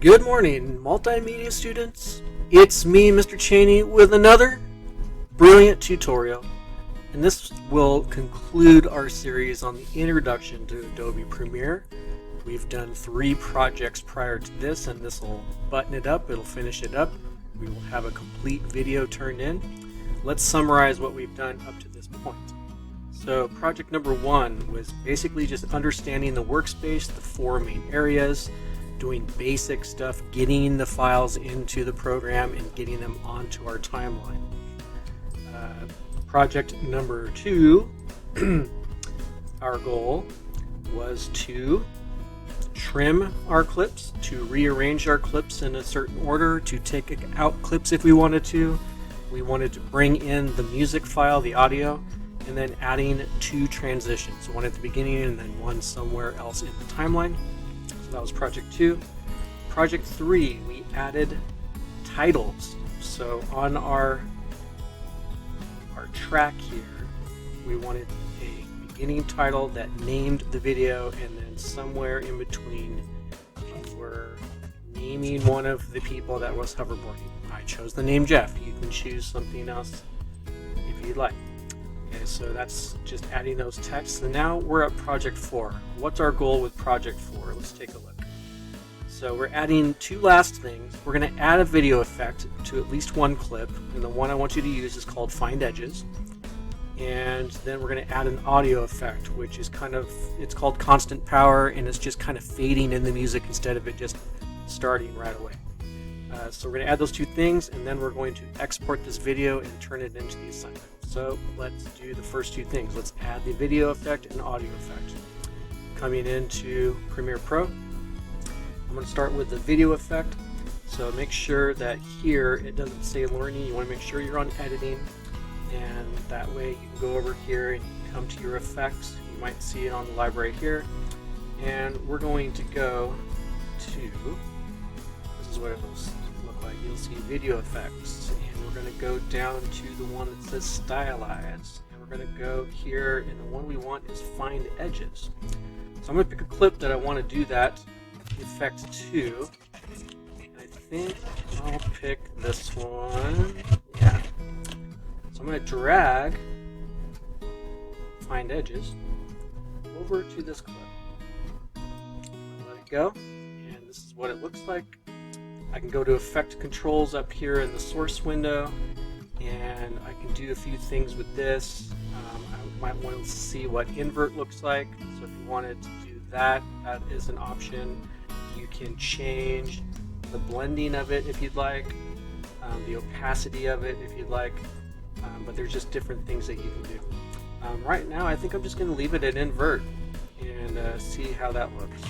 Good morning, multimedia students. It's me, Mr. Cheney, with another brilliant tutorial. And this will conclude our series on the introduction to Adobe Premiere. We've done 3 projects prior to this, and this will button it up, it'll finish it up. We will have a complete video turned in. Let's summarize what we've done up to this point. So project number 1 was basically just understanding the workspace, the 4 main areas, doing basic stuff, getting the files into the program and getting them onto our timeline. Project number 2, our goal was to trim our clips, to rearrange our clips in a certain order, to take out clips if we wanted to. We wanted to bring in the music file, the audio, and then adding 2 transitions, one at the beginning and then one somewhere else in the timeline. So that was project 2. Project 3, we added titles. So on our track here, we wanted a beginning title that named the video, and then somewhere in between we were naming one of the people that was hoverboarding. I chose the name Jeff. You can choose something else if you'd like. Okay, so that's just adding those texts. And now we're at project 4. What's our goal with project 4? Let's take a look. So we're adding 2 last things. We're going to add a video effect to at least one clip, and the one I want you to use is called Find Edges. And then we're going to add an audio effect, which is it's called Constant Power, and it's just kind of fading in the music instead of it just starting right away. So we're going to add those 2 things, and then we're going to export this video and turn it into the assignment. So let's do the first 2 things. Let's add the video effect and audio effect. Coming into Premiere Pro, I'm going to start with the video effect. So make sure that here it doesn't say learning. You want to make sure you're on editing, and that way you can go over here and come to your effects. You might see it on the library here, and we're going to go to, this is what it will look like. You'll see video effects, and we're going to go down to the one that says stylize, and we're going to go here, and the one we want is find edges. So I'm going to pick a clip that I want to do that effect to. I think I'll pick this one. Yeah. So I'm going to drag Find Edges over to this clip. Let it go, and this is what it looks like. I can go to Effect Controls up here in the source window, and I can do a few things with this. I might want to see what invert looks like. So if you wanted to do that, that is an option. You can change the blending of it if you'd like, the opacity of it if you'd like, but there's just different things that you can do. Right now I think I'm just going to leave it at invert and see how that looks.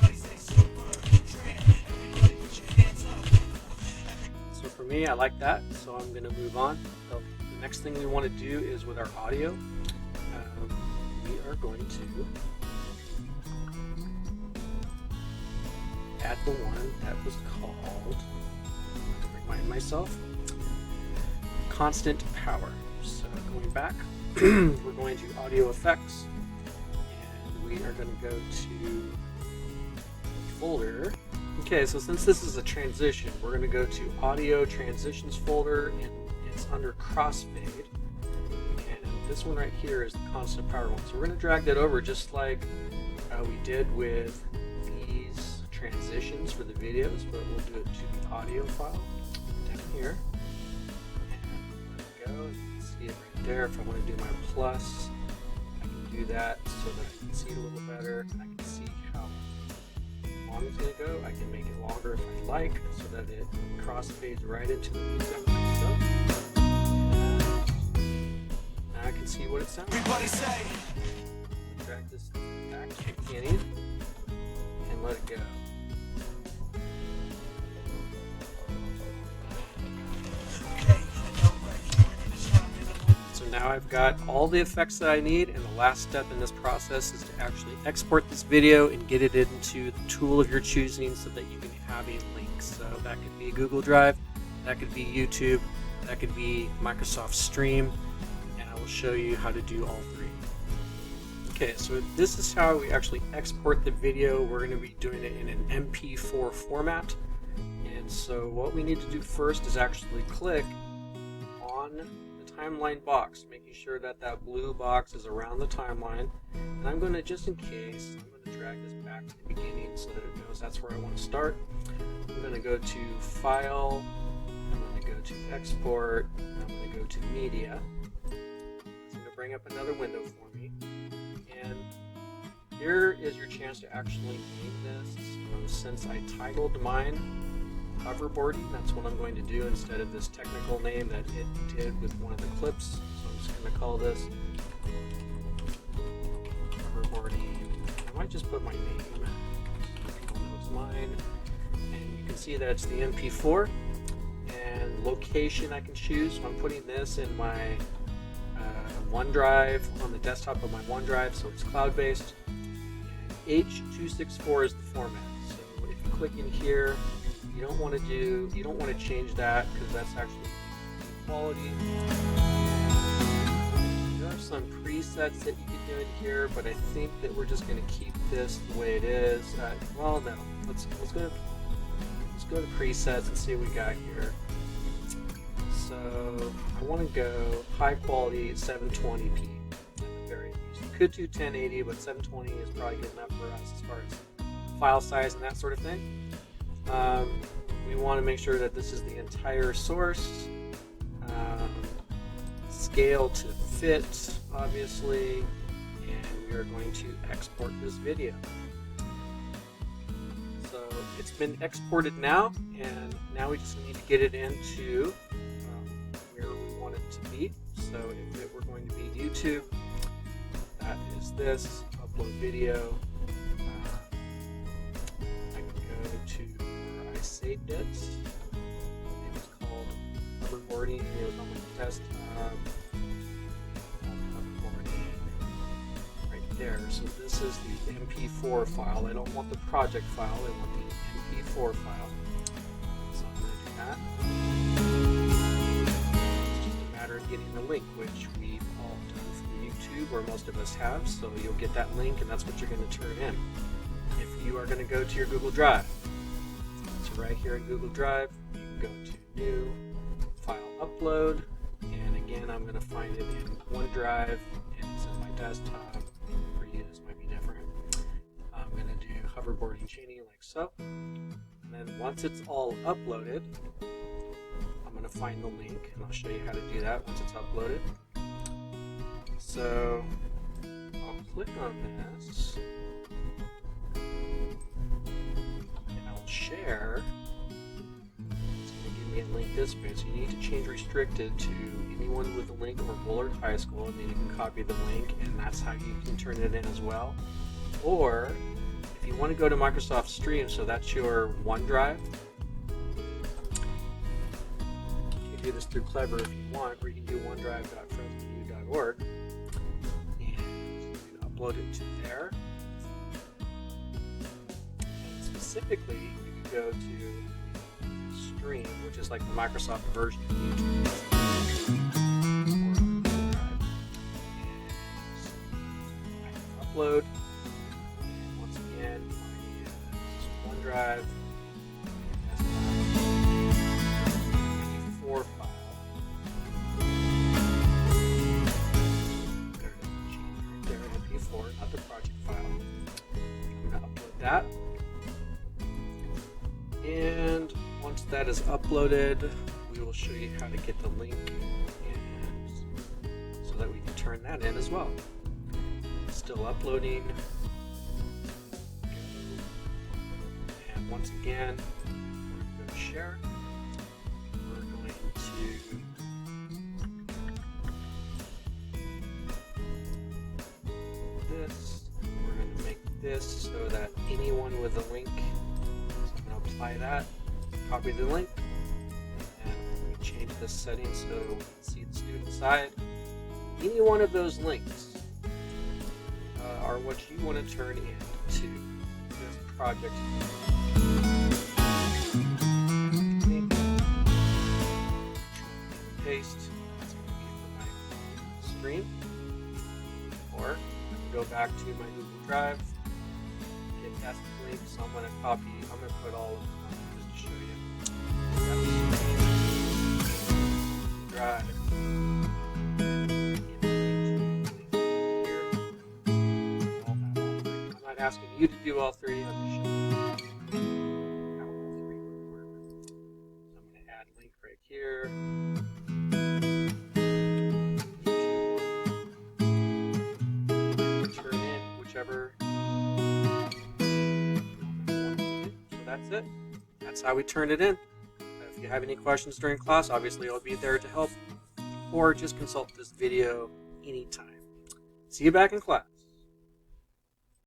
So for me, I like that, so I'm going to move on. So the next thing we want to do is with our audio. We are going to add the one that was called, to remind myself, Constant Power. So going back, we're going to Audio Effects, and we are going to go to Folder. Okay, so since this is a transition, we're going to go to Audio Transitions folder, and it's under Crossfade. And this one right here is the Constant Power one. So we're going to drag that over just like we did with these transitions for the videos, but we'll do it to the audio file down here. And there we go. You can see it right there. If I want to do my plus, I can do that so that I can see it a little better, and I can see how long it's going to go. I can make it longer if I like, so that it crossfades right into the music like so. Now I can see what it sounds like. Everybody say. Drag this back to the beginning and let it go. So now I've got all the effects that I need, and the last step in this process is to actually export this video and get it into the tool of your choosing so that you can have a link. So that could be Google Drive, that could be YouTube, that could be Microsoft Stream, and I will show you how to do all 3. Okay, so this is how we actually export the video. We're going to be doing it in an MP4 format, And so what we need to do first is actually click on the timeline box, making sure that that blue box is around the timeline. And I'm going to, just in case, I'm going to drag this back to the beginning so that it knows that's where I want to start. I'm going to go to File, I'm going to go to Export, I'm going to go to Media. It's going to bring up another window for me. And here is your chance to actually name this. So since I titled mine hoverboarding, that's what I'm going to do instead of this technical name that it did with one of the clips. So I'm just going to call this hoverboarding. I might just put my name so people know it's mine. And you can see that it's the MP4. And location I can choose. So I'm putting this in my OneDrive, on the desktop of my OneDrive, so it's cloud-based. H.264 is the format. So if you click in here, you don't want to change that because that's actually quality. There are some presets that you can do in here, but I think that we're just going to keep this the way it is. Well, no, let's go to presets and see what we got here. So I want to go high quality 720p at the very least. You could do 1080, but 720 is probably good enough for us as far as file size and that sort of thing. We want to make sure that this is the entire source, scale to fit, obviously, and we are going to export this video. So it's been exported now, and now we just need to get it into where we want it to be. So if it were going to be YouTube, that is this, upload video. I can go to where I saved it. It was called hoverboarding. It was on my desktop. Hoverboarding right there. So this is the MP4 file. I don't want the project file. I want the MP4 file. So I'm going to do that. It's just a matter of getting the link, which we've all done from YouTube, or most of us have. So you'll get that link, and that's what you're going to turn in. If you are going to go to your Google Drive, so right here in Google Drive, you can go to New, File Upload, and again, I'm going to find it in OneDrive, and it's in my desktop. For you, this might be different. I'm going to do hoverboarding chaining like so, and then once it's all uploaded, I'm going to find the link, and I'll show you how to do that once it's uploaded. So I'll click on this, and I'll share. It's going to give me a link this way. So you need to change restricted to anyone with a link or Bullard High School, and then you can copy the link, and that's how you can turn it in as well. Or if you want to go to Microsoft Stream, so that's your OneDrive. You can do this through Clever if you want, or you can do onedrive.friendsofyou.org. Upload it to there. And specifically, you can go to Stream, which is like the Microsoft version of YouTube. I can upload. And once again, my OneDrive, MP4 file. Not the project file. I'm going to upload that. And once that is uploaded, we will show you how to get the link, and so that we can turn that in as well. Still uploading. And once again, we're going to share. We're going to this. We're going to make this so that anyone with a link, so I'm going to apply that, copy the link, and we change this setting so we can see the student side. Any one of those links are what you want to turn into this project. Paste. That's going to be for my stream. Or I can go back to my Google Drive, get that link. So I'm going to copy. I'm going to put all of them on just to show you. not asking you to do all three. I'm just showing you how all three would work. So I'm going to add link right here. Turn in whichever you want to do. So that's it. That's how we turn it in. If you have any questions during class, obviously I'll be there to help, or just consult this video anytime. See you back in class.